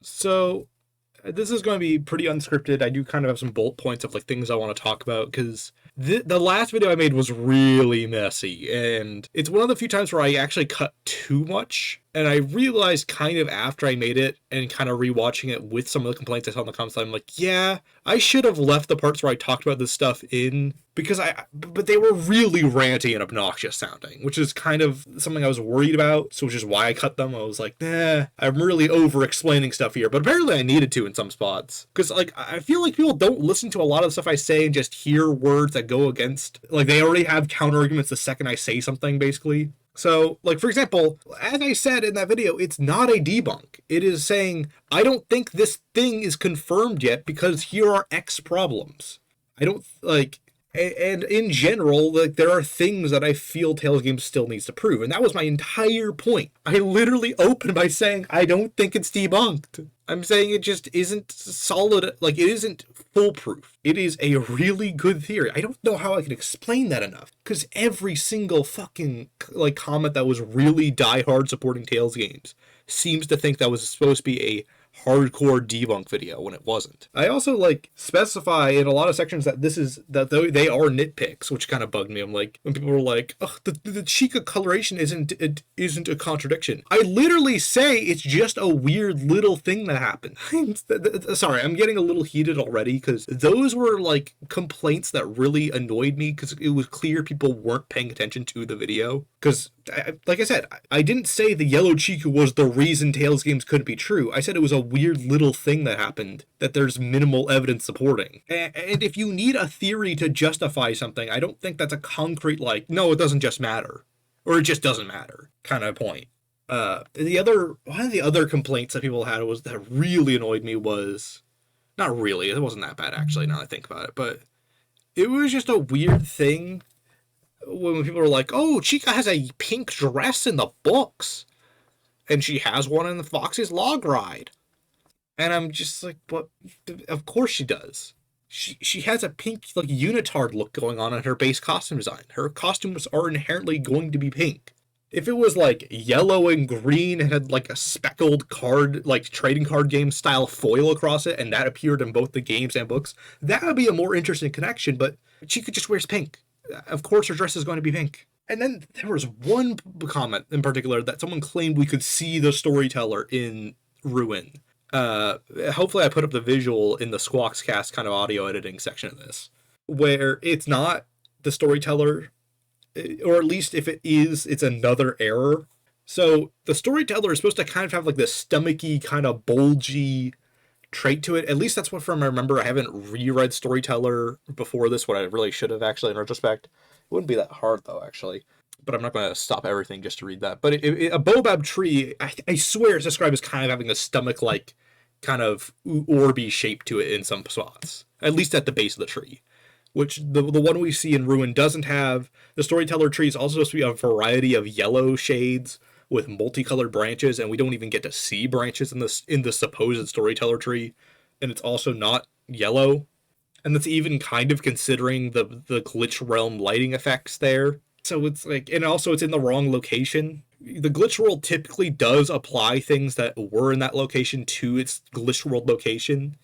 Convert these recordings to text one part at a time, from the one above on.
So this is going to be pretty unscripted. I do kind of have some bullet points of like things I want to talk about because the last video I made was really messy, and it's one of the few times where I actually cut too much. And I realized kind of after I made it and kind of rewatching it with some of the complaints I saw in the comments, I'm like, yeah, I should have left the parts where I talked about this stuff in because but they were really ranty and obnoxious sounding, which is kind of something I was worried about. So which is why I cut them. I was like, nah, I'm really over explaining stuff here, but apparently I needed to in some spots because like I feel like people don't listen to a lot of the stuff I say and just hear words that go against, like they already have counter arguments the second I say something, basically. So, like, for example, as I said in that video, it's not a debunk. It is saying, I don't think this thing is confirmed yet because here are X problems. I don't, like, and in general, like, there are things that I feel TalesGames still needs to prove. And that was my entire point. I literally opened by saying, I don't think it's debunked. I'm saying it just isn't solid, like, it isn't foolproof. It is a really good theory. I don't know how I can explain that enough, because every single fucking, like, comment that was really diehard supporting TalesGames seems to think that was supposed to be a hardcore debunk video when it wasn't. I also like specify in a lot of sections that they are nitpicks, which kind of bugged me. I'm like, when people were like, "Ugh, the Chica coloration isn't a contradiction." I literally say it's just a weird little thing that happened. Sorry, I'm getting a little heated already because those were like complaints that really annoyed me because it was clear people weren't paying attention to the video. Because, like I said, I didn't say the yellow Chica was the reason TalesGames couldn't be true. I said it was a weird little thing that happened that there's minimal evidence supporting. And if you need a theory to justify something, I don't think that's a concrete, like, no, it doesn't just matter. Or it just doesn't matter kind of point. One of the other complaints that people had was that really annoyed me was, not really, it wasn't that bad actually now that I think about it, but it was just a weird thing when people were like, oh, Chica has a pink dress in the books, and she has one in the Fox's log ride. And I'm just like, what? Of course she does. She has a pink, like, unitard look going on in her base costume design. Her costumes are inherently going to be pink. If it was, like, yellow and green and had, like, a speckled card, like, trading card game style foil across it, and that appeared in both the games and books, that would be a more interesting connection, but Chica just wears pink. Of course her dress is going to be pink. And then there was one comment in particular that someone claimed we could see the Storyteller in Ruin. Hopefully I put up the visual in the SquaksCast kind of audio editing section of this, where it's not the Storyteller, or at least if it is, it's another error. So the Storyteller is supposed to kind of have like this stomachy, kind of bulgy trait to it. At least that's what from I remember. I haven't reread Storyteller before this, what I really should have actually in retrospect. It wouldn't be that hard though, actually. But I'm not going to stop everything just to read that. But a baobab tree, I swear it's described as kind of having a stomach-like kind of orby shape to it in some spots. At least at the base of the tree. Which the one we see in Ruin doesn't have. The Storyteller tree is also supposed to be a variety of yellow shades with multicolored branches, and we don't even get to see branches in the supposed Storyteller tree, and it's also not yellow, and that's even kind of considering the glitch realm lighting effects there. So it's like, and also it's in the wrong location. The glitch world typically does apply things that were in that location to its glitch world location.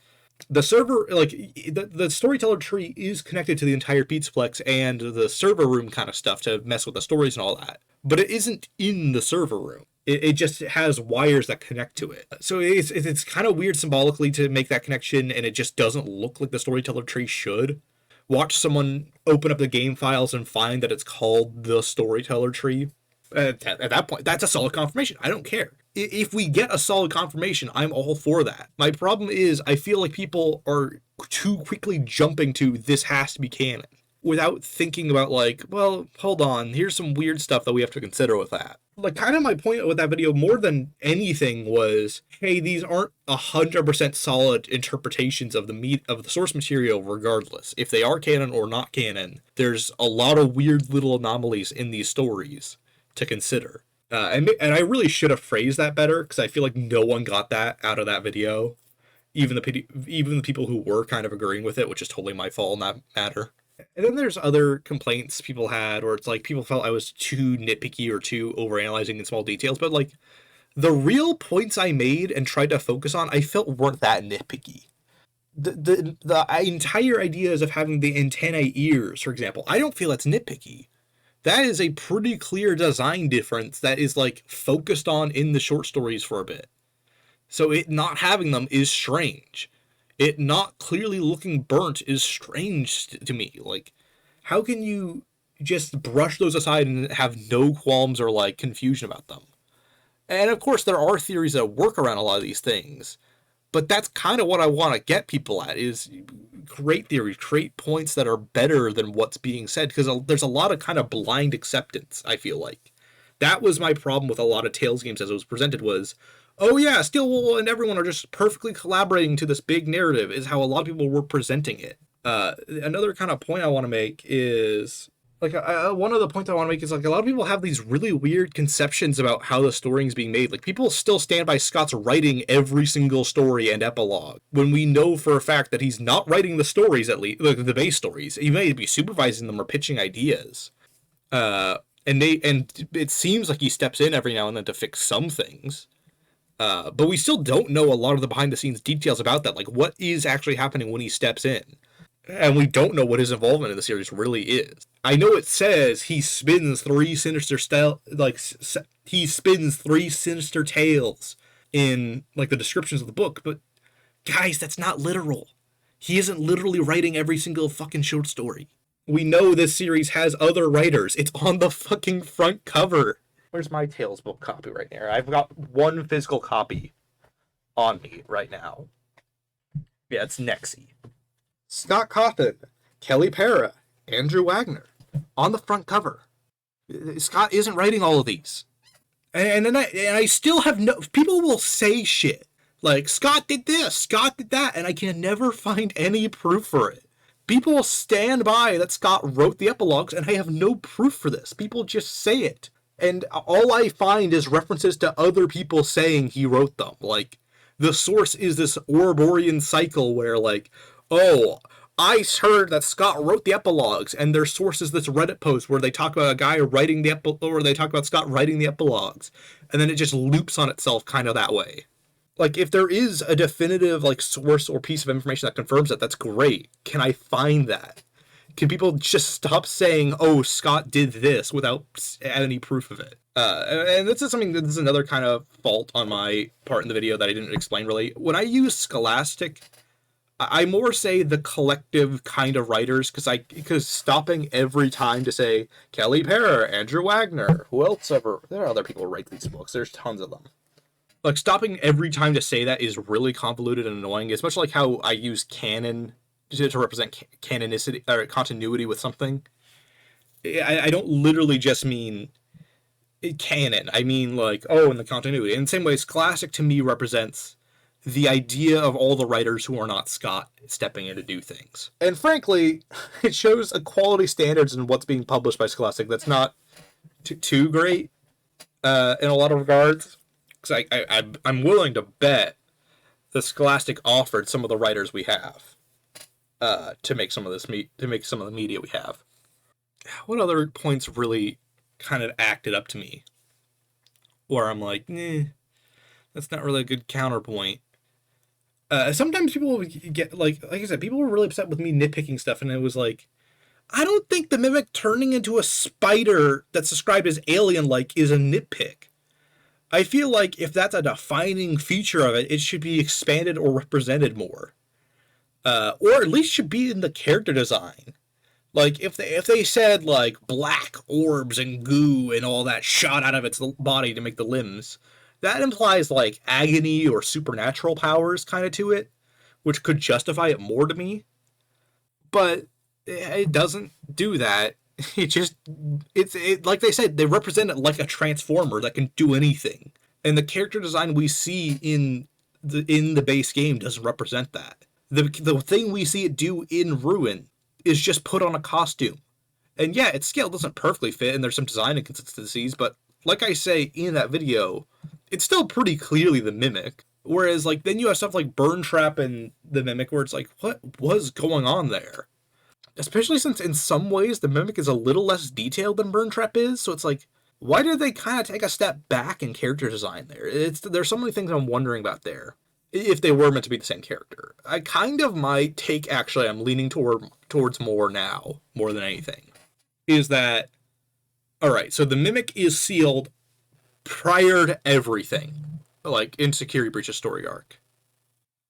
The server, like, the Storyteller tree is connected to the entire Pizzaplex and the server room kind of stuff to mess with the stories and all that. But it isn't in the server room. It just has wires that connect to it. So it's kind of weird symbolically to make that connection, and it just doesn't look like the Storyteller tree should. Watch someone open up the game files and find that it's called the Storyteller tree. At that point, that's a solid confirmation. I don't care. If we get a solid confirmation, I'm all for that. My problem is I feel like people are too quickly jumping to this has to be canon without thinking about, like, well, hold on, here's some weird stuff that we have to consider with that. Like, kind of my point with that video more than anything was, hey, these aren't 100% solid interpretations of the meat of the source material regardless. If they are canon or not canon, there's a lot of weird little anomalies in these stories to consider. And I really should have phrased that better, because I feel like no one got that out of that video. Even the people who were kind of agreeing with it, which is totally my fault in that matter. And then there's other complaints people had, where it's like people felt I was too nitpicky or too overanalyzing in small details, but like the real points I made and tried to focus on, I felt weren't that nitpicky. The entire ideas of having the antennae ears, for example, I don't feel that's nitpicky. That is a pretty clear design difference that is like focused on in the short stories for a bit. So it not having them is strange. It not clearly looking burnt is strange to me. Like, how can you just brush those aside and have no qualms or like confusion about them? And of course, there are theories that work around a lot of these things. But that's kind of what I want to get people at, is create theories, create points that are better than what's being said, because there's a lot of kind of blind acceptance, I feel like. That was my problem with a lot of Tales games as it was presented was, oh yeah, Steelwool and everyone are just perfectly collaborating to this big narrative, is how a lot of people were presenting it. Another kind of point I want to make is, like, one of the points I want to make is, like, a lot of people have these really weird conceptions about how the story is being made. Like, people still stand by Scott's writing every single story and epilogue, when we know for a fact that he's not writing the stories, at least, the base stories. He may be supervising them or pitching ideas. And it seems like he steps in every now and then to fix some things. But we still don't know a lot of the behind-the-scenes details about that. Like, what is actually happening when he steps in? And we don't know what his involvement in the series really is. I know it says he spins three sinister he spins three sinister tales in like the descriptions of the book, but guys, that's not literal. He isn't literally writing every single fucking short story. We know this series has other writers. It's on the fucking front cover. Where's my Tales book copy right there? I've got one physical copy on me right now. Yeah, it's Nexie. Scott Cawthon, Kelly Para, Andrew Wagner, on the front cover. Scott isn't writing all of these. And I still have no... People will say shit. Like, Scott did this, Scott did that, and I can never find any proof for it. People will stand by that Scott wrote the epilogues, and I have no proof for this. People just say it. And all I find is references to other people saying he wrote them. Like, the source is this Ouroborean cycle where, like, oh, I heard that Scott wrote the epilogues, and their source is this Reddit post where they talk about a guy writing the or they talk about Scott writing the epilogues, and then it just loops on itself kind of that way. Like, if there is a definitive, like, source or piece of information that confirms that, that's great. Can I find that? Can people just stop saying, oh, Scott did this without any proof of it? And this is another kind of fault on my part in the video that I didn't explain really. When I use Scholastic, I more say the collective kind of writers, because stopping every time to say Kelly Para, Andrew Wagner, who else ever... There are other people who write these books. There's tons of them. Like, stopping every time to say that is really convoluted and annoying. It's much like how I use canon to represent canonicity or continuity with something. I don't literally just mean canon. I mean, like, oh, in the continuity. In the same way, Scholastic to me represents the idea of all the writers who are not Scott stepping in to do things. And frankly, it shows a quality standards in what's being published by Scholastic that's not too great in a lot of regards. Because I'm willing to bet the Scholastic offered some of the writers we have to make some of the media we have. What other points really kind of acted up to me where I'm like, that's not really a good counterpoint? Sometimes people get, like I said, people were really upset with me nitpicking stuff, and it was like, I don't think the Mimic turning into a spider that's described as alien-like is a nitpick. I feel like if that's a defining feature of it, it should be expanded or represented more. Or at least should be in the character design. Like, if they said, like, black orbs and goo and all that shot out of its body to make the limbs, that implies, like, agony or supernatural powers kind of to it, which could justify it more to me. But it doesn't do that. It's like they said, they represent it like a transformer that can do anything. And the character design we see in the base game doesn't represent that. The thing we see it do in Ruin is just put on a costume. And yeah, its scale doesn't perfectly fit, and there's some design inconsistencies, but like I say in that video, it's still pretty clearly the Mimic. Whereas, like, then you have stuff like Burntrap and the Mimic where it's like, what was going on there? Especially since in some ways the Mimic is a little less detailed than Burntrap is, so it's like, why did they kind of take a step back in character design there? There's so many things I'm wondering about there. If they were meant to be the same character, I kind of my take actually I'm leaning towards more now more than anything is that all right. So the mimic is sealed prior to everything, like in Security Breach's story arc.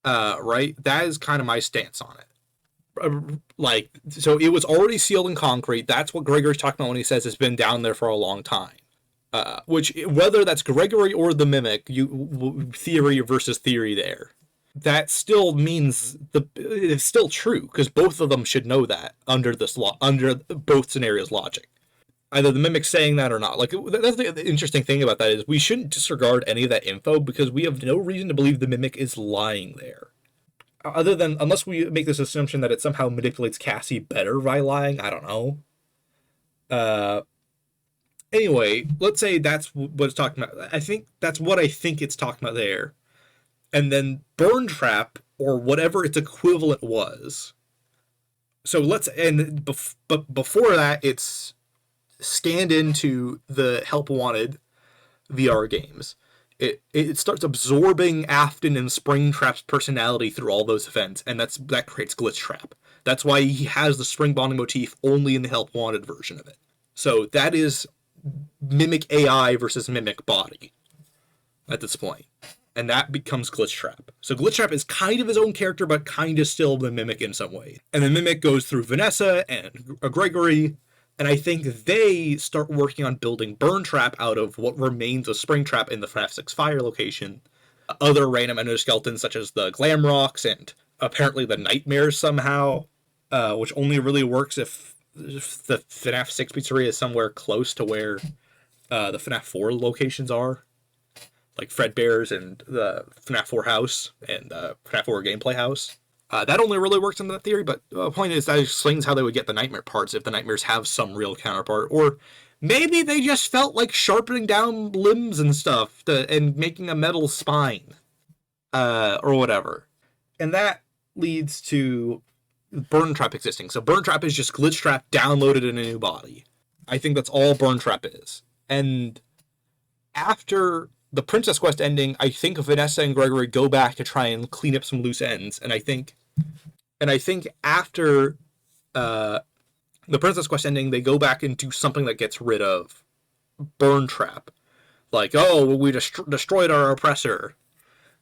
Right. That is kind of my stance on it. Like, so it was already sealed in concrete. That's what Gregory's talking about when he says it's been down there for a long time. Which, whether that's Gregory or the mimic, theory versus theory there. That still means it's still true because both of them should know that under both scenarios' logic. Either the mimic saying that or not. Like, that's the interesting thing about that is we shouldn't disregard any of that info because we have no reason to believe the mimic is lying there. Other than, unless we make this assumption that it somehow manipulates Cassie better by lying, I don't know. Anyway, let's say that's what it's talking about. I think that's what I think it's talking about there. And then Burntrap, or whatever its equivalent was. So but before that, it's scanned into the Help Wanted VR games. It starts absorbing Afton and Springtrap's personality through all those events, and that creates Glitchtrap. That's why he has the spring bonding motif only in the Help Wanted version of it. So that is Mimic AI versus Mimic Body at this point. And that becomes Glitchtrap. So Glitchtrap is kind of his own character, but kind of still the Mimic in some way. And the Mimic goes through Vanessa and Gregory, and I think they start working on building Burntrap out of what remains of Springtrap in the FNAF 6 Fire location. Other random endoskeletons such as the Glam Rocks and apparently the Nightmares somehow, which only really works if the FNAF 6 pizzeria is somewhere close to where the FNAF 4 locations are. Like Fredbear's and the FNAF 4 house and the FNAF 4 gameplay house. That only really works in that theory, but the point is that explains how they would get the Nightmare parts if the Nightmares have some real counterpart. Or maybe they just felt like sharpening down limbs and stuff and making a metal spine. Or whatever. And that leads to Burntrap existing. So Burntrap is just Glitchtrap downloaded in a new body. I think that's all Burntrap is. And after the Princess Quest ending, I think Vanessa and Gregory go back to try and clean up some loose ends, and I think after the Princess Quest ending, they go back and do something that gets rid of Burntrap. Like, oh, well, we destroyed our oppressor,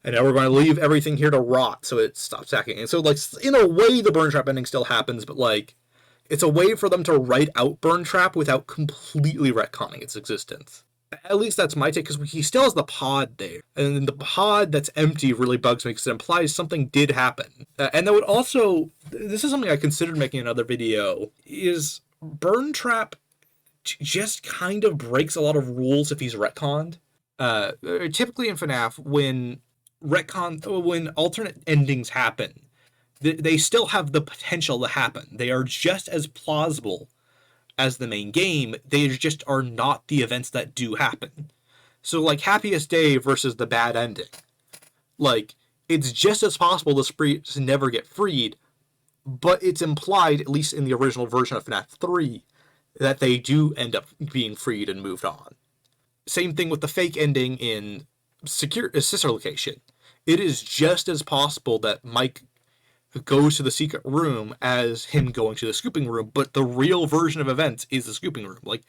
and now we're going to leave everything here to rot, so it stops attacking. And so, like, in a way, the Burntrap ending still happens, but, like, it's a way for them to write out Burntrap without completely retconning its existence. At least that's my take, because he still has the pod there. And the pod that's empty really bugs me, because it implies something did happen. And that would also, this is something I considered making another video, is Burntrap just kind of breaks a lot of rules if he's retconned. Typically in FNAF, when alternate endings happen, they still have the potential to happen. They are just as plausible as the main game, they just are not the events that do happen. So, like, Happiest Day versus the bad ending. Like, it's just as possible the spirits never get freed, but it's implied, at least in the original version of FNAF 3, that they do end up being freed and moved on. Same thing with the fake ending in Sister Location. It is just as possible that Mike goes to the secret room as him going to the scooping room, but the real version of events is the scooping room. Like,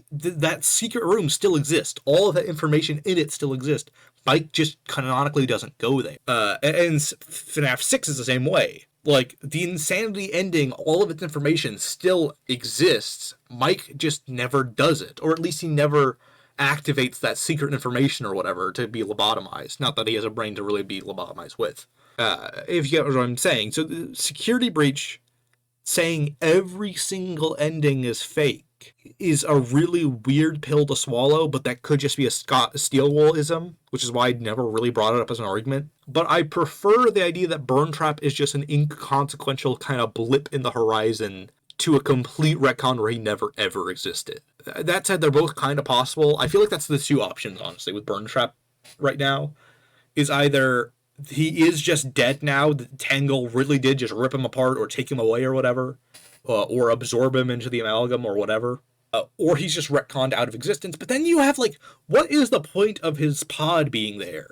that secret room still exists. All of that information in it still exists. Mike just canonically doesn't go there. And FNAF 6 is the same way. Like, the insanity ending, all of its information still exists. Mike just never does it. Or at least he never activates that secret information or whatever to be lobotomized. Not that he has a brain to really be lobotomized with. If you get what I'm saying. So the Security Breach saying every single ending is fake is a really weird pill to swallow, but that could just be a Steelwool-ism, which is why I never really brought it up as an argument. But I prefer the idea that Burntrap is just an inconsequential kind of blip in the horizon to a complete retcon where he never ever existed. That said, they're both kind of possible. I feel like that's the two options, honestly, with Burntrap right now, is either he is just dead now, Tangle really did just rip him apart or take him away or whatever, or absorb him into the amalgam or whatever, or he's just retconned out of existence. But then you have, like, what is the point of his pod being there?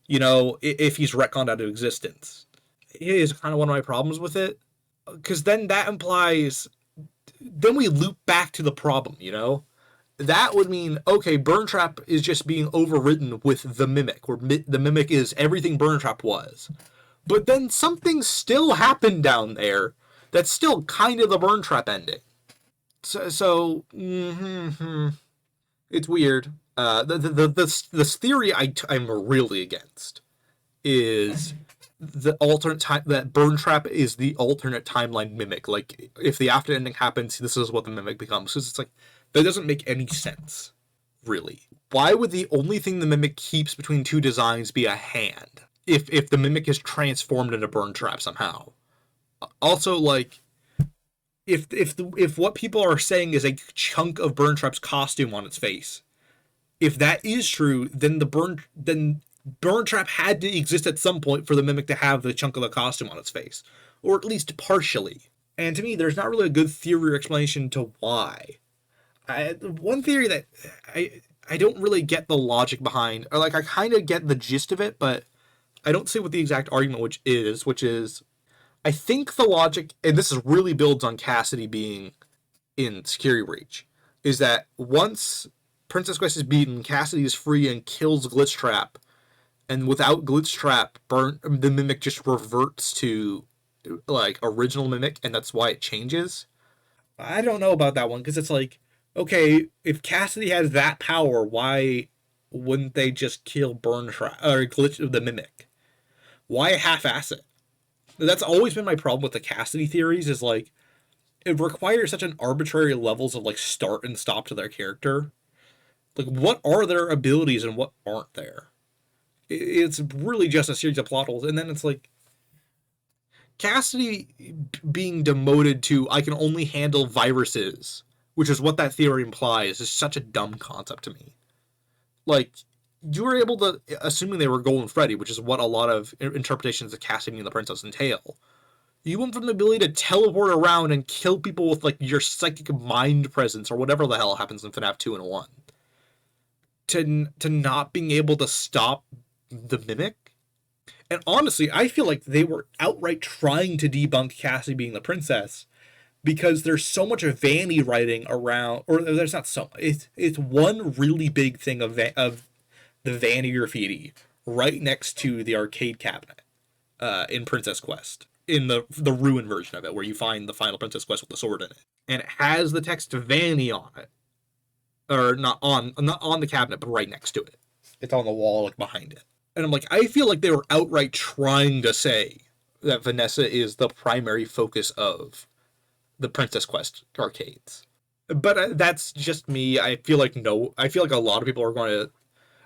You know, if he's retconned out of existence. It is kind of one of my problems with it. Because then that implies... Then we loop back to the problem, you know? That would mean, okay, Burntrap is just being overridden with the Mimic, where the Mimic is everything Burntrap was. But then something still happened down there that's still kind of the Burntrap ending. So it's weird. This theory I'm really against is the alternate time that Burntrap is the alternate timeline Mimic. Like, if the after ending happens, this is what the Mimic becomes. Because it's like, that doesn't make any sense, really. Why would the only thing the Mimic keeps between two designs be a hand? If the Mimic is transformed into Burntrap somehow. Also, like, if what people are saying is a chunk of Burntrap's costume on its face, if that is true, then Burntrap had to exist at some point for the Mimic to have the chunk of the costume on its face, or at least partially. And to me, there's not really a good theory or explanation to why. One theory that I don't really get the logic behind, or like I kind of get the gist of it, but I don't see what the exact argument which is. I think the logic, and this is really builds on Cassidy being in Security Breach, is that once Princess Quest is beaten, Cassidy is free and kills Glitchtrap, and without Glitchtrap, the Mimic just reverts to, like, original Mimic, and that's why it changes. I don't know about that one, because it's like, okay, if Cassidy has that power, why wouldn't they just kill Burntrap, or the Mimic? Why half-ass it? That's always been my problem with the Cassidy theories, is like, it requires such an arbitrary levels of like start and stop to their character. Like, what are their abilities and what aren't there? It's really just a series of plot holes, and then it's like, Cassidy being demoted to I can only handle viruses, which is what that theory implies, is such a dumb concept to me. Like, you were able to, assuming they were Golden Freddy, which is what a lot of interpretations of Cassidy and the Princess entail, you went from the ability to teleport around and kill people with, like, your psychic mind presence, or whatever the hell happens in FNAF 2 and 1, to not being able to stop the Mimic. And honestly, I feel like they were outright trying to debunk Cassidy being the princess, because there's so much vanity writing around, or there's not so much, it's one really big thing of the vanity graffiti right next to the arcade cabinet in Princess Quest, in the ruin version of it, where you find the final Princess Quest with the sword in it, and it has the text vanity on it, or not on the cabinet, but right next to it. It's on the wall, like, behind it. And I'm like, I feel like they were outright trying to say that Vanessa is the primary focus of the Princess Quest arcades. But that's just me. I feel like a lot of people are going to...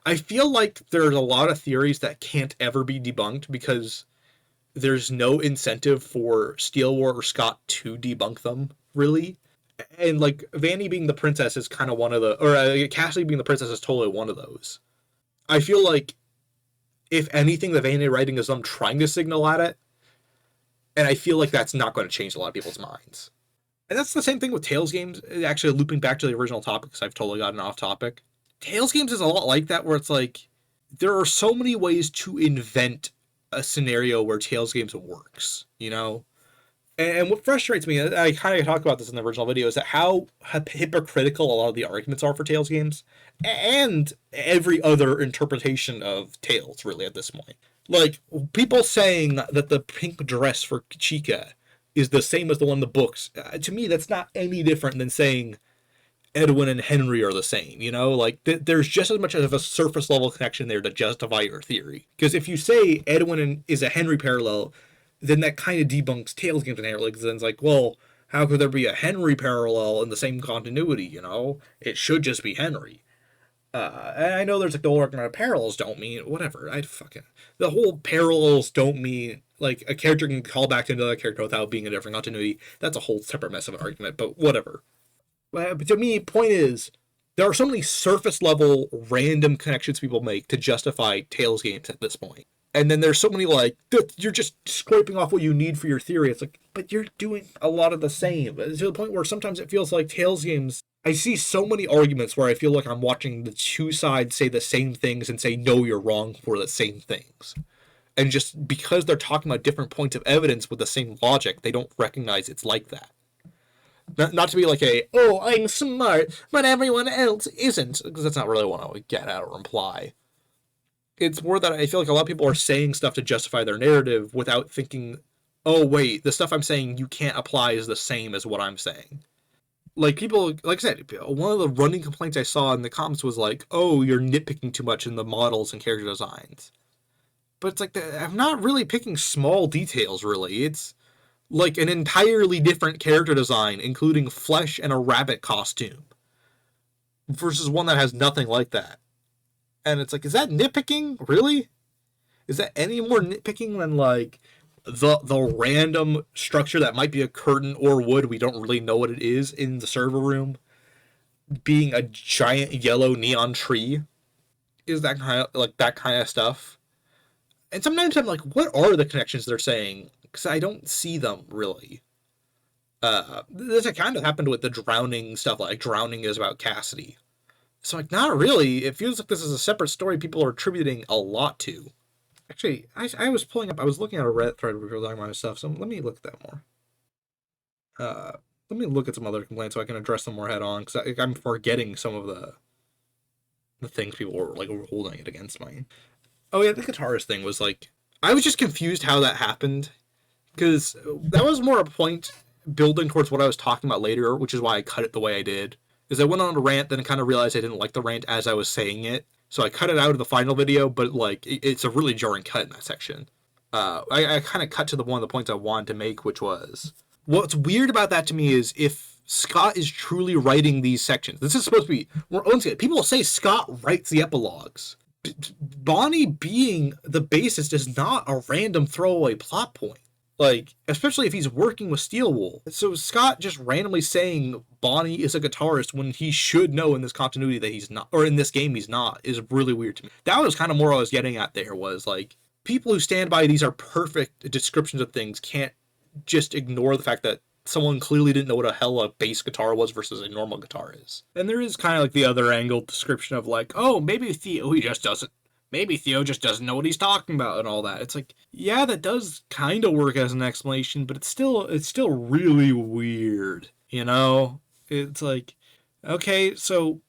I feel like there's a lot of theories that can't ever be debunked because there's no incentive for Steelwar or Scott to debunk them, really. And, like, Vanny being the princess is kind of one of the... Or Cassidy being the princess is totally one of those. I feel like, if anything, the Vanny writing is them trying to signal at it. And I feel like that's not going to change a lot of people's minds. And that's the same thing with TalesGames, actually looping back to the original topic, because I've totally gotten off topic. TalesGames is a lot like that, where it's like, there are so many ways to invent a scenario where TalesGames works, you know? And what frustrates me, I kind of talked about this in the original video, is that how hypocritical a lot of the arguments are for TalesGames, and every other interpretation of Tales, really, at this point. Like, people saying that the pink dress for Chica is the same as the one in the books, to me, that's not any different than saying Edwin and Henry are the same, you know? Like, there's just as much of a surface level connection there to justify your theory. Because if you say Edwin is a Henry parallel, then that kind of debunks TalesGames inherently, because then it's like, well, how could there be a Henry parallel in the same continuity, you know? It should just be Henry. And I know there's like the whole argument of parallels don't mean, whatever, the whole parallels don't mean, like, a character can call back to another character without being a different continuity. That's a whole separate mess of an argument, but whatever. But to me, point is, there are so many surface level random connections people make to justify TalesGames at this point. And then there's so many, like, you're just scraping off what you need for your theory. It's like, but you're doing a lot of the same. To the point where sometimes it feels like TalesGames I see so many arguments where I feel like I'm watching the two sides say the same things and say, no, you're wrong for the same things. And just because they're talking about different points of evidence with the same logic, they don't recognize it's like that. Not to be like oh, I'm smart, but everyone else isn't, because that's not really what I would get at or imply. It's more that I feel like a lot of people are saying stuff to justify their narrative without thinking, oh, wait, the stuff I'm saying you can't apply is the same as what I'm saying. Like, people, like I said, one of the running complaints I saw in the comments was like, oh, you're nitpicking too much in the models and character designs. But it's like, I'm not really picking small details, really. It's like an entirely different character design, including flesh and a rabbit costume, versus one that has nothing like that. And it's like, is that nitpicking? Really? Is that any more nitpicking than, like, the random structure that might be a curtain or wood, we don't really know what it is, in the server room, being a giant yellow neon tree? Is that kind of stuff? And sometimes I'm like, what are the connections they're saying? Because I don't see them, really. This kind of happened with the drowning stuff, like drowning is about Cassidy. So, like, not really. It feels like this is a separate story people are attributing a lot to. Actually, I was looking at a Reddit thread where we were talking about stuff, so let me look at that more. Let me look at some other complaints so I can address them more head on, because I'm forgetting some of the things people were, like, holding it against me. Oh yeah, the guitarist thing was, like, I was just confused how that happened, because that was more a point building towards what I was talking about later, which is why I cut it the way I did. Is I went on a rant, then I kind of realized I didn't like the rant as I was saying it, so I cut it out of the final video, but, like, it's a really jarring cut in that section. I kind of cut to one of the points I wanted to make, which was, what's weird about that to me is if Scott is truly writing these sections, this is supposed to be, people say Scott writes the epilogues. Bonnie being the bassist is not a random throwaway plot point. Like, especially if he's working with Steelwool. So Scott just randomly saying Bonnie is a guitarist when he should know in this continuity that he's not, or in this game he's not, is really weird to me. That was kind of more what I was getting at there, was like, people who stand by these are perfect descriptions of things can't just ignore the fact that someone clearly didn't know what a hell a bass guitar was versus a normal guitar is. And there is kind of like the other angle description of, like, oh, maybe Theo just doesn't know what he's talking about and all that. It's like, yeah, that does kind of work as an explanation, but it's still really weird, you know? It's like, okay, so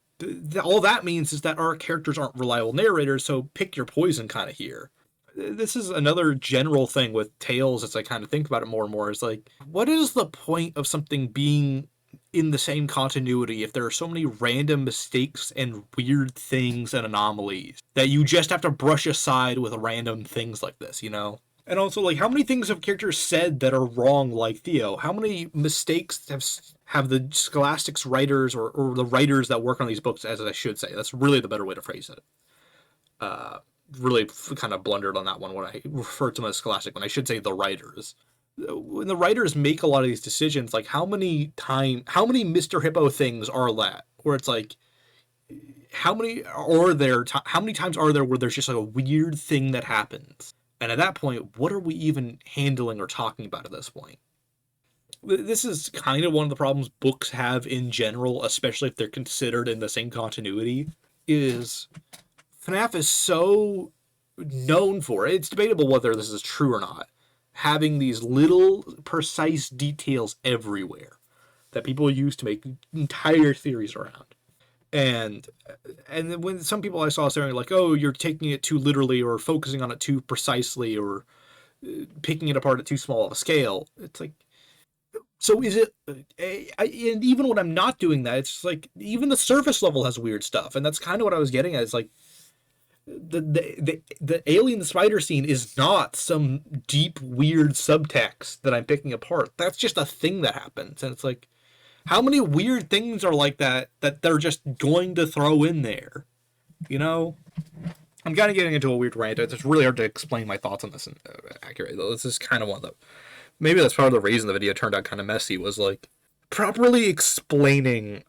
all that means is that our characters aren't reliable narrators, so pick your poison kind of here. This is another general thing with Tales as I kind of think about it more and more, is like, what is the point of something being in the same continuity if there are so many random mistakes and weird things and anomalies that you just have to brush aside with random things like this, you know? And also, like, how many things have characters said that are wrong, like Theo? How many mistakes have the Scholastics writers or the writers that work on these books, as I should say? That's really the better way to phrase it. Really kind of blundered on that one when I referred to them as Scholastic, when I should say the writers. When the writers make a lot of these decisions, like, how many Mr. Hippo things are that? Where it's like, how many times are there where there's just like a weird thing that happens? And at that point, what are we even handling or talking about at this point? This is kind of one of the problems books have in general, especially if they're considered in the same continuity, is FNAF is so known for, it's debatable whether this is true or not, having these little precise details everywhere that people use to make entire theories around. And then when some people I saw saying, like, oh, you're taking it too literally or focusing on it too precisely or picking it apart at too small of a scale, it's like, so is it, and even when I'm not doing that, it's like, even the surface level has weird stuff. And that's kind of what I was getting at. It's like, the alien spider scene is not some deep, weird subtext that I'm picking apart. That's just a thing that happens. And it's like, how many weird things are like that they're just going to throw in there? You know? I'm kind of getting into a weird rant. It's really hard to explain my thoughts on this accurately, though. This is kind of one of the... Maybe that's part of the reason the video turned out kind of messy, was, like, properly explaining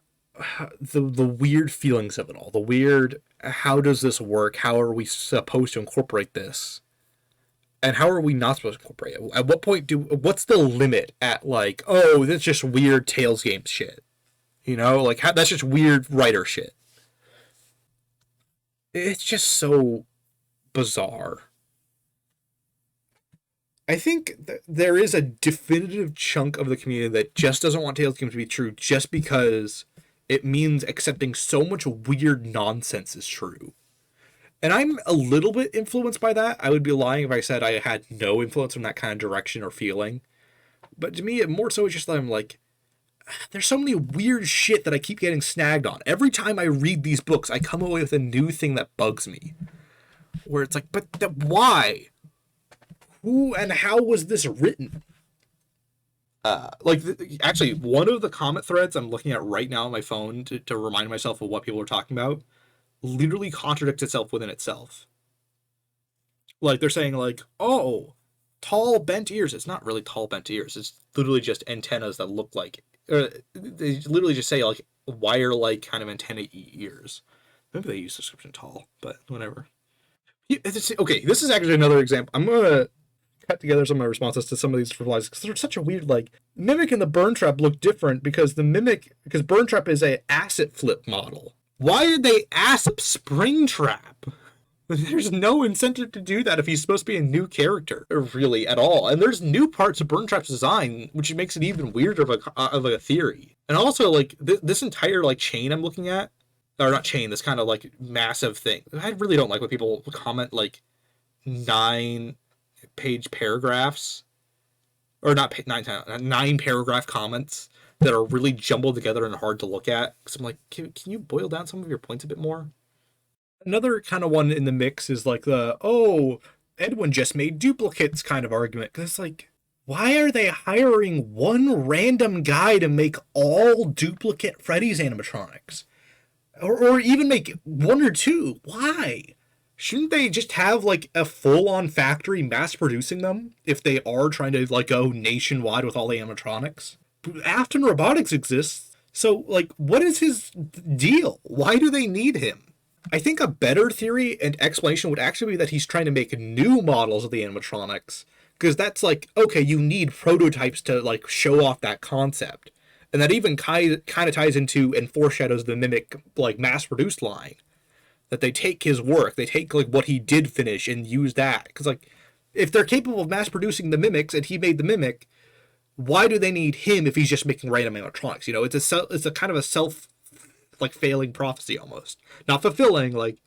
the weird feelings of it all. The weird, how does this work? How are we supposed to incorporate this? And how are we not supposed to incorporate it? At what point what's the limit at, like, oh, that's just weird TalesGames shit? You know, like that's just weird writer shit. It's just so bizarre. I think there is a definitive chunk of the community that just doesn't want TalesGames to be true just because it means accepting so much weird nonsense is true. And I'm a little bit influenced by that. I would be lying if I said I had no influence from that kind of direction or feeling. But to me, it more so is just that I'm like, there's so many weird shit that I keep getting snagged on. Every time I read these books, I come away with a new thing that bugs me. Where it's like, but why? Who and how was this written? Actually, one of the comment threads I'm looking at right now on my phone to remind myself of what people are talking about literally contradicts itself within itself. Like, they're saying, like, oh, tall bent ears. It's not really tall bent ears. It's literally just antennas that look like... they literally just say, like, wire-like kind of antenna ears. Maybe they use the description tall, but whatever. Okay, this is actually another example. I'm going to cut together some of my responses to some of these replies because they're such a weird, like, Mimic and the Burntrap look different because Burntrap is a asset flip model. Why did they ass up Springtrap? There's no incentive to do that if he's supposed to be a new character, really, at all. And there's new parts of Burntrap's design, which makes it even weirder of a theory. And also, like, this entire, like, chain I'm looking at, or not chain, this kind of, like, massive thing. I really don't like when people comment, like, 9-page paragraphs, or not 9-paragraph comments that are really jumbled together and hard to look at. Because I'm like, can you boil down some of your points a bit more? Another kind of one in the mix is like Edwin just made duplicates kind of argument. Because it's like, why are they hiring one random guy to make all duplicate Freddy's animatronics? Or even make one or two? Why? Shouldn't they just have, like, a full-on factory mass-producing them if they are trying to, like, go nationwide with all the animatronics? Afton Robotics exists, so, like, what is his deal? Why do they need him? I think a better theory and explanation would actually be that he's trying to make new models of the animatronics, because that's, like, okay, you need prototypes to, like, show off that concept. And that even kind of ties into and foreshadows the Mimic, like, mass-produced line. That they take his work, they take, like, what he did finish and use that. Because, like, if they're capable of mass-producing the Mimics and he made the Mimic, why do they need him if he's just making random animatronics? You know, it's a kind of a failing prophecy almost. Not fulfilling, like,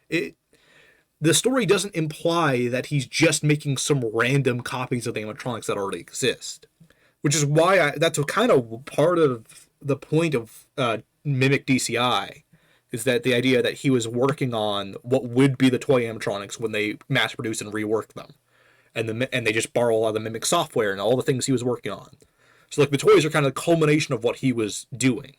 the story doesn't imply that he's just making some random copies of the animatronics that already exist. Which is why that's kind of part of the point of Mimic DCI, is that the idea that he was working on what would be the toy animatronics when they mass produce and rework them. And they just borrow a lot of the Mimic software and all the things he was working on. So, like, the toys are kind of the culmination of what he was doing.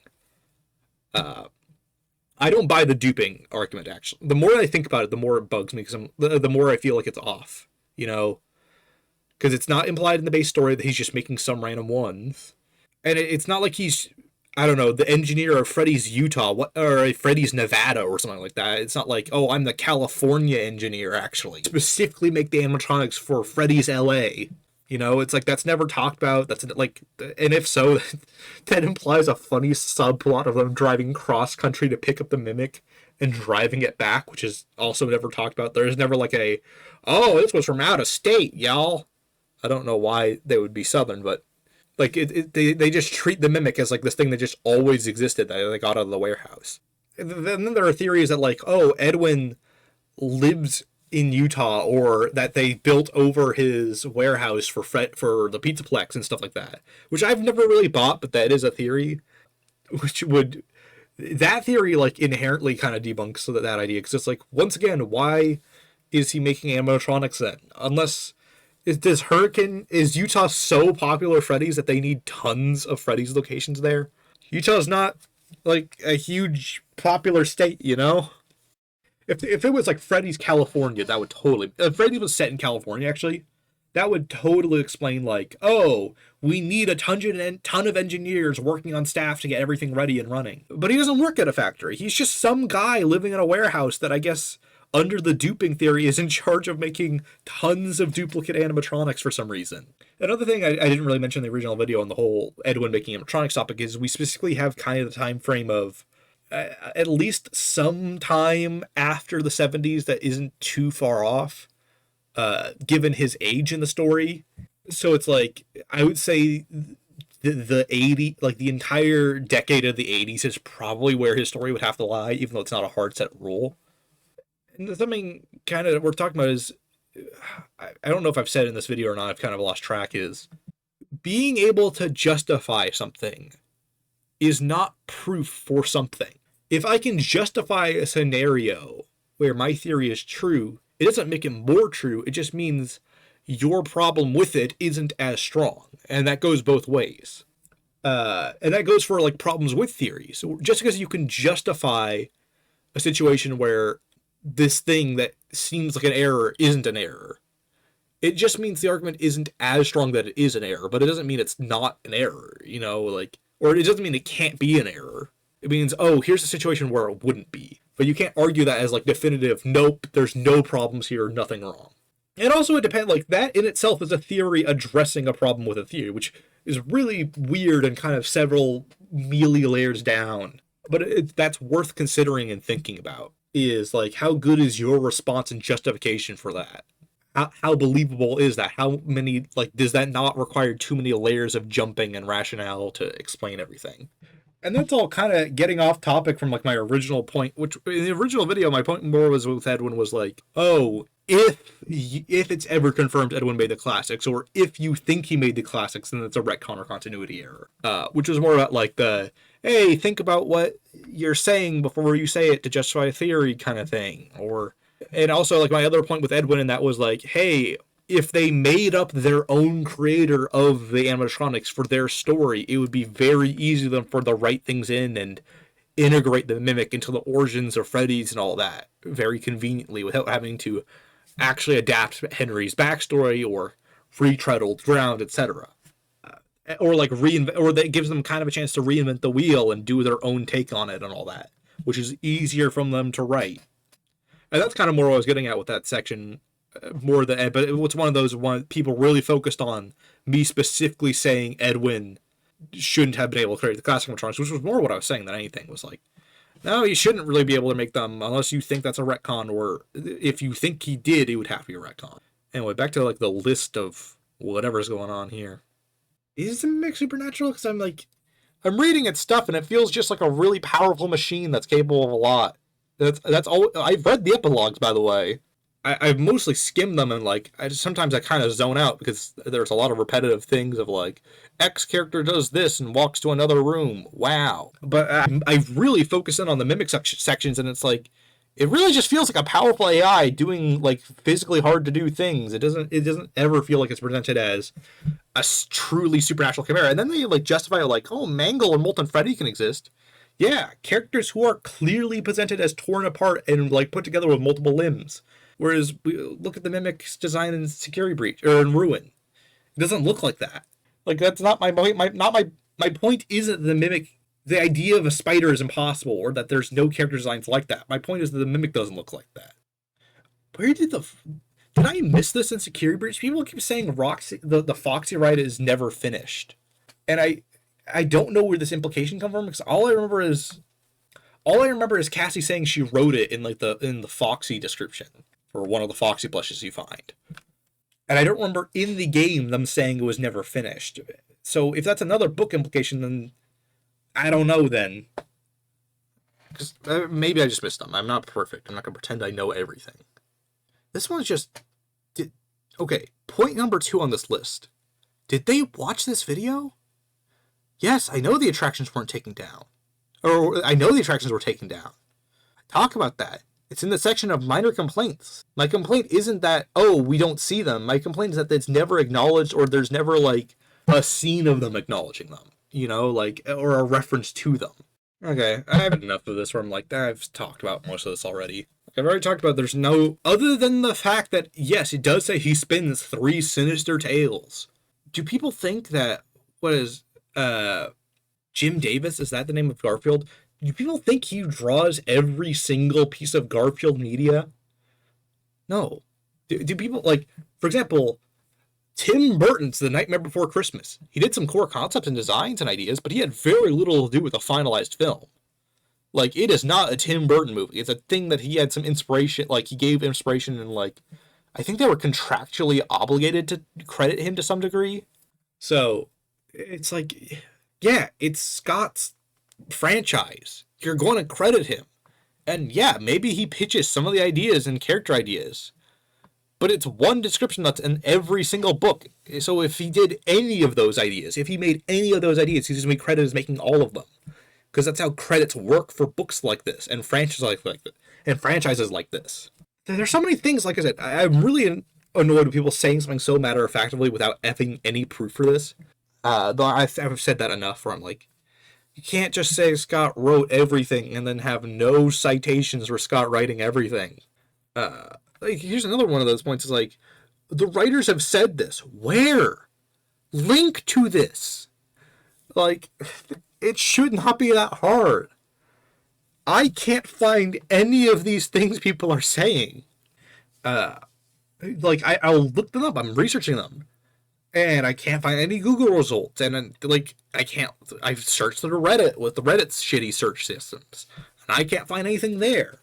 I don't buy the duping argument, actually. The more I think about it, the more it bugs me, because the more I feel like it's off, you know? Because it's not implied in the base story that he's just making some random ones. And it's not like he's, I don't know, the engineer of Freddy's Utah, or Freddy's Nevada or something like that. It's not like, oh, I'm the California engineer, actually. Specifically make the animatronics for Freddy's LA. You know, it's like, that's never talked about. That's like, and if so, that implies a funny subplot of them driving cross country to pick up the Mimic and driving it back, which is also never talked about. There's never like oh, this was from out of state, y'all. I don't know why they would be Southern, but like they just treat the Mimic as like this thing that just always existed that they got out of the warehouse. And then there are theories that, like, oh, Edwin lives in Utah, or that they built over his warehouse for the Pizzaplex and stuff like that, which I've never really bought, but that is a theory, that theory, like, inherently kind of debunks that idea, because it's like, once again, why is he making animatronics then? Unless, is Utah so popular Freddy's that they need tons of Freddy's locations there? Utah's not, like, a huge popular state, you know? If it was like Freddy's California, that would totally... If Freddy was set in California, actually, that would totally explain, like, oh, we need a ton of engineers working on staff to get everything ready and running. But he doesn't work at a factory. He's just some guy living in a warehouse that I guess under the duping theory, is in charge of making tons of duplicate animatronics for some reason. Another thing I didn't really mention in the original video on the whole Edwin making animatronics topic is we specifically have kind of the time frame of at least some time after the 70s that isn't too far off, given his age in the story. So it's like, I would say the 80, like the entire decade of the 80s is probably where his story would have to lie, even though it's not a hard set rule. And something kind of we're talking about is, I don't know if I've said in this video or not, I've kind of lost track, is being able to justify something is not proof for something. If I can justify a scenario where my theory is true, it doesn't make it more true. It just means your problem with it isn't as strong. And that goes both ways. And that goes for like problems with theories. So just because you can justify a situation where this thing that seems like an error isn't an error, it just means the argument isn't as strong that it is an error, but it doesn't mean it's not an error, you know, like, or it doesn't mean it can't be an error. It means, oh, here's a situation where it wouldn't be. But you can't argue that as like definitive, nope, there's no problems here, nothing wrong. And also it depends, like that in itself is a theory addressing a problem with a theory, which is really weird and kind of several mealy layers down. But that's worth considering and thinking about, is like, how good is your response and justification for that? How believable is that? How many, like, does that not require too many layers of jumping and rationale to explain everything? And that's all kind of getting off topic from like my original point, which in the original video, my point more was with Edwin was like, oh, if it's ever confirmed Edwin made the classics, or if you think he made the classics, then it's a retcon or continuity error. Which was more about like the, hey, think about what you're saying before you say it to justify a theory kind of thing. And also like my other point with Edwin, and that was like, hey, if they made up their own creator of the animatronics for their story, it would be very easy for them for the write things in and integrate the mimic into the origins of Freddy's and all that very conveniently without having to actually adapt Henry's backstory or retread old ground, etc. Or like or that gives them kind of a chance to reinvent the wheel and do their own take on it and all that, which is easier from them to write. And that's kind of more what I was getting at with that section. More than, but it's one of those people really focused on me specifically saying Edwin shouldn't have been able to create the classic animatronics, which was more what I was saying than anything. Was like, no, he shouldn't really be able to make them unless you think that's a retcon, or if you think he did, it would have to be a retcon. Anyway, back to like the list of whatever's going on here. Is the mimic supernatural? Because I'm reading its stuff and it feels just like a really powerful machine that's capable of a lot. That's all. I've read the epilogues, by the way. I've mostly skimmed them, and like sometimes I kind of zone out because there's a lot of repetitive things of like X character does this and walks to another room. Wow. But I've really focused in on the mimic sections, and it's like it really just feels like a powerful AI doing like physically hard to do things. It doesn't ever feel like it's presented as a truly supernatural chimera. And then they like justify it like, oh, Mangle and Molten Freddy can exist. Yeah, characters who are clearly presented as torn apart and like put together with multiple limbs. Whereas we look at the mimic's design in Security Breach or in Ruin, it doesn't look like that. Like that's not my point. My point isn't the mimic. The idea of a spider is impossible, or that there's no character designs like that. My point is that the mimic doesn't look like that. Where did I miss this in Security Breach? People keep saying the Foxy ride is never finished, and I don't know where this implication comes from because all I remember is Cassie saying she wrote it in like in the Foxy description for one of the Foxy plushes you find. And I don't remember in the game them saying it was never finished. So if that's another book implication, then I don't know then. Because maybe I just missed them. I'm not perfect. I'm not going to pretend I know everything. This one's just... Okay, point number 2 on this list. Did they watch this video? Yes, I know the attractions weren't taken down. Or I know the attractions were taken down. Talk about that. It's in the section of minor complaints. My complaint isn't that, oh, we don't see them. My complaint is that it's never acknowledged, or there's never, like, a scene of them acknowledging them. You know, like, or a reference to them. Okay, I have enough of this where I'm like, I've talked about most of this already. I've already talked about there's no, other than the fact that, yes, it does say he spins 3 sinister tales. Do people think that, Jim Davis, is that the name of Garfield? Do people think he draws every single piece of Garfield media? No. Do people, like, for example, Tim Burton's The Nightmare Before Christmas. He did some core concepts and designs and ideas, but he had very little to do with the finalized film. Like, it is not a Tim Burton movie. It's a thing that he had some inspiration, like, he gave inspiration and, like, I think they were contractually obligated to credit him to some degree. So, it's like, yeah, it's Scott's franchise. You're going to credit him. And yeah, maybe he pitches some of the ideas and character ideas. But it's one description that's in every single book. So if he did any of those ideas, if he made any of those ideas, he's going to be credited as making all of them. Because that's how credits work for books like this and franchises like this. And franchises like this. There's so many things, like I said, I'm really annoyed with people saying something so matter-of-factly without effing any proof for this. Though I've said that enough where I'm like, you can't just say Scott wrote everything and then have no citations for Scott writing everything. Like, here's another one of those points is like, the writers have said this. Where? Link to this. Like, it should not be that hard. I can't find any of these things people are saying. Like, I'll look them up. I'm researching them. And I can't find any Google results. And, like, I've searched through Reddit with the Reddit's shitty search systems. And I can't find anything there.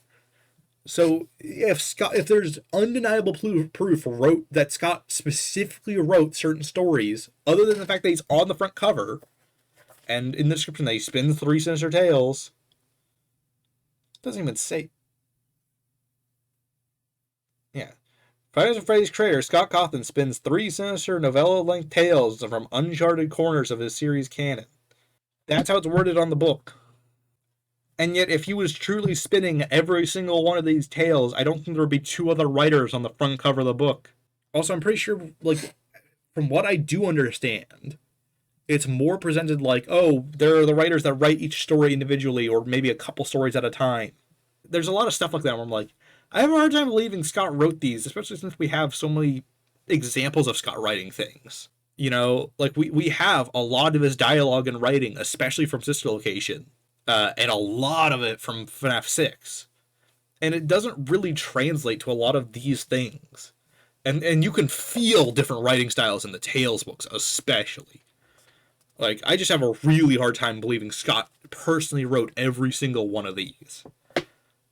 So if there's undeniable proof that Scott specifically wrote certain stories, other than the fact that he's on the front cover, and in the description that he spins 3 sinister tales, doesn't even say. Yeah. Five Nights at Freddy's creator Scott Cawthon spins 3 sinister novella-length tales from uncharted corners of his series canon. That's how it's worded on the book. And yet, if he was truly spinning every single one of these tales, I don't think there would be 2 other writers on the front cover of the book. Also, I'm pretty sure, like, from what I do understand, it's more presented like, oh, there are the writers that write each story individually, or maybe a couple stories at a time. There's a lot of stuff like that where I'm like, I have a hard time believing Scott wrote these, especially since we have so many examples of Scott writing things. You know, like, we have a lot of his dialogue and writing, especially from Sister Location. And a lot of it from FNAF 6. And it doesn't really translate to a lot of these things. And you can feel different writing styles in the Tales books, especially. Like, I just have a really hard time believing Scott personally wrote every single one of these.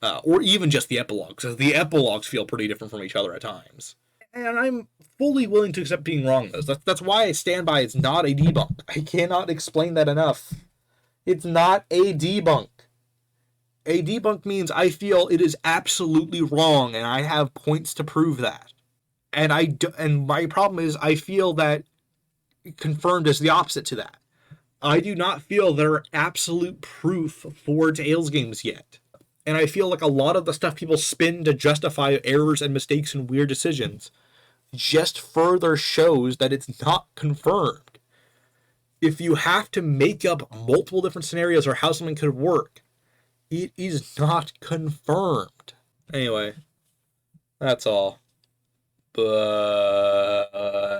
Or even just the epilogues, because the epilogues feel pretty different from each other at times. And I'm fully willing to accept being wrong, though. That's why I stand by it's not a debunk. I cannot explain that enough. It's not a debunk. A debunk means I feel it is absolutely wrong, and I have points to prove that. And my problem is I feel that confirmed is the opposite to that. I do not feel there are absolute proof for TalesGames yet. And I feel like a lot of the stuff people spin to justify errors and mistakes and weird decisions just further shows that it's not confirmed. If you have to make up multiple different scenarios or how something could work, it is not confirmed. Anyway, that's all. But